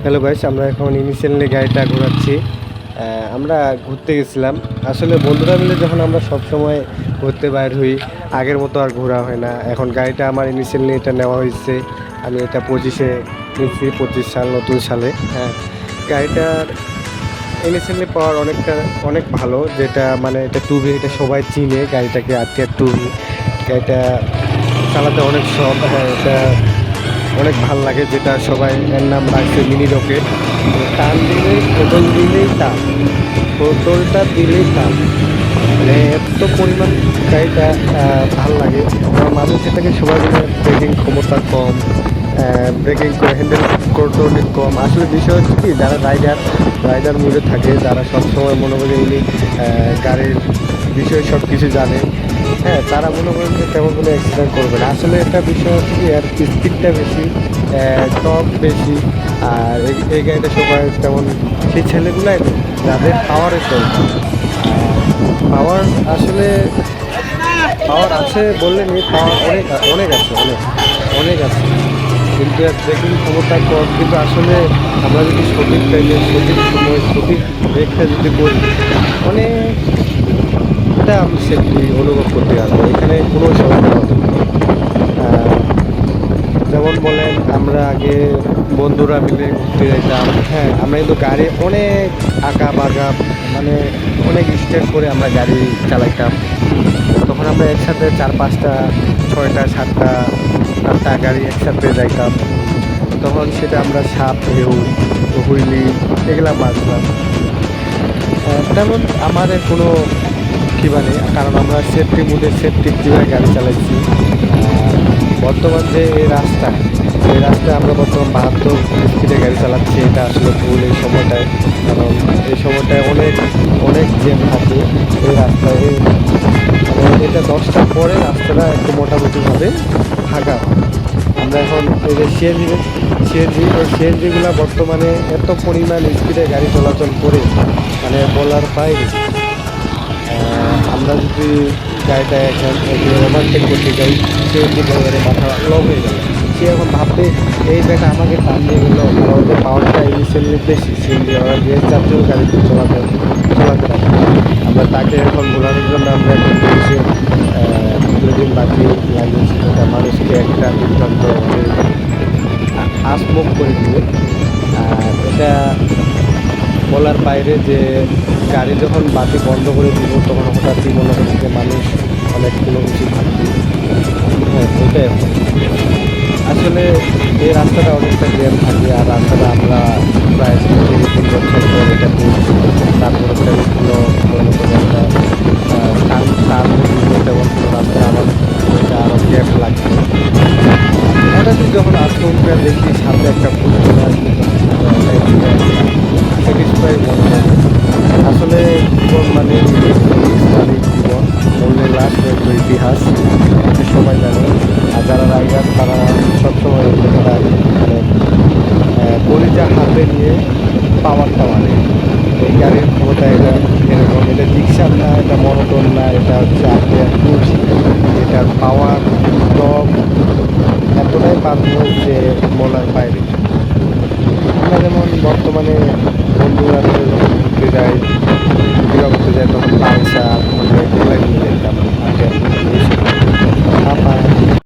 Hello guys, আমরা এখন initially গাড়িটা ঘোরাচ্ছি। আমরা ঘুরতে গেছিলাম। আসলে বন্ধুরা মিলে যখন আমরা সব সময় ঘুরতে বাইর হই, আগের মতো আর ঘোরা হয় না। এখন গাড়িটা আমার ইনিশিয়ালি এটা নেওয়া হয়েছে। আমি এটা 25-এ নিচ্ছি, 25 সাল নতুন সালে। হ্যাঁ, গাড়িটার ইনিশিয়ালি পাওয়ার অনেক ভালো, যেটা মানে এটা টুবি, এটা সবাই চিনে গাড়িটাকে। আরটিআর টুবি গাড়িটা চালাতে অনেক সহজ। হ্যাঁ, এটা অনেক ভাল লাগে, যেটা সবাই এর নাম রাখছে মিনি রকেট। টান দিলেই থ্রোটল দিলেই টান, থ্রোটলটা দিলেই টান, মানে এত পরিমাণ গাড়িটা ভাল লাগে। আমার মানুষ এটাকে সবাই বলে ব্রেকিং ক্ষমতা কম, ব্রেকিং হ্যান্ডেল করতে অনেক কম। আসলে বিষয় হচ্ছে কি, যারা রাইডার মুডে থাকে, যারা সবসময় মনে করে এমনি গাড়ির বিষয়ে সব কিছু জানে, হ্যাঁ, তারা মনে করেন যে তেমন কোনো অ্যাক্সিডেন্ট করবে না। আসলে একটা বিষয় হচ্ছে কি, এর স্পিডটা বেশি, টর্ক বেশি। আর এই গাড়িটা সবাই তেমন সেই ছেলেগুলাই নেই যাদের পাওয়ারের দরকার। পাওয়ার আসলে পাওয়ার আছে বললে নেই, পাওয়ার অনেক অনেক আছে, অনেক আছে, কিন্তু এর ব্রেকিং ক্ষমতা কম। কিন্তু আসলে আমরা যদি সঠিক টাইমে, সঠিক সময়, সঠিক ব্রেকটা যদি করি, অনেকটা আমি সেফটি অনুভব করতে পারবো। এখানে কোনো সমস্যা হবে না। যেমন বলেন, আমরা আগে বন্ধুরা মিলে ঘুরতে যেতাম। হ্যাঁ, আমরা কিন্তু গাড়ি অনেক আঁকা বাঁকা, মানে অনেক স্টেপ করে আমরা গাড়ি চালাইতাম। তখন আমরা একসাথে 4-5টা 6টা 7টা 8টা গাড়ি একসাথে যাইতাম। তখন সেটা আমরা সাপ, ঢেউ, হুইলি এগুলা মারতাম। তেমন আমাদের কোনো কিবা নেই, কারণ আমরা সেফটি মুডে সেফটি যেভাবে গাড়ি চালাইছি। বর্তমান যে এই রাস্তায় আমরা বর্তমান 72 স্পিডে গাড়ি চালাচ্ছি, এটা আসলে ভুল এই সময়টায়। কারণ এই সময়টায় অনেক অনেক জ্যাম থাকে এই রাস্তায়। মানে এটা 10টার পরে রাস্তাটা একটু মোটামুটিভাবে ফাঁকা হয়। আমরা এখন এই যে সিএনজিগুলো বর্তমানে এত পরিমাণ স্পিডে গাড়ি চলাচল করে, মানে বলার বাইরে। আমরা যদি গাড়িটা এখন ওভারটেক করতে যাই, সিএনজি ড্রাইভারের মাথা লং হয়ে গেল। সে এখন ভাববে এই ব্যাটা আমাকে টান দিয়ে গেলো, আর ওদের পাওয়ারটা ইনিশিয়ালি বেশি। সিএনজি ওরা গ্যাস জাতীয় গাড়ি চলাতে রাখে। আমরা তাকে এখন বোঝানোর জন্য আমরা এখন পুলিশের দুদিন বাকি লাগিয়েছি, যেটা মানুষকে একটা বিভ্রান্ত আসমুখ করে দিবে। আর এটা বলার বাইরে যে গাড়ি যখন বাতি বন্ধ করে দিব, তখন হঠাৎই মনে হচ্ছে যে মানুষ অনেক কোনো কিছু থাকবে। হ্যাঁ, ওটাই আসলে এই রাস্তাটা অনেকটা জ্যাম থাকে। আর রাস্তাটা আমরা প্রায় 2-3 বছর পর এটা পেয়েছি। তারপরে কোনো একটা তেমন কোনো রাস্তায় আমার এটা আরও গ্যাপ লাগছে। হঠাৎ যখন আচমকা দেখি সামনে একটা ফুল চলে আসবে, স্যাটিসফাই মনে হয়। আসলে জীবন মানে জীবন, মূল্যের লাশ হয়তো ইতিহাস, এটা সবাই জানে। আর যারা রাইডার তারা সবসময় এই কথাটা মানে কলিজা হাতে নিয়ে পাওয়ারটা মানে এই গাড়ির ক্ষমতা এটা এরকম। এটা জিকসার না, এটা মনোটন না, এটা হচ্ছে আরটিআর টুবি। এটার পাওয়ার টপ এতটাই পারফরমেন্স যে বলার বাইরে। আমরা যেমন বর্তমানে বন্ধুরা মিলে ঘুরতে যাই, ঘুরতে যায়, তখন পালসার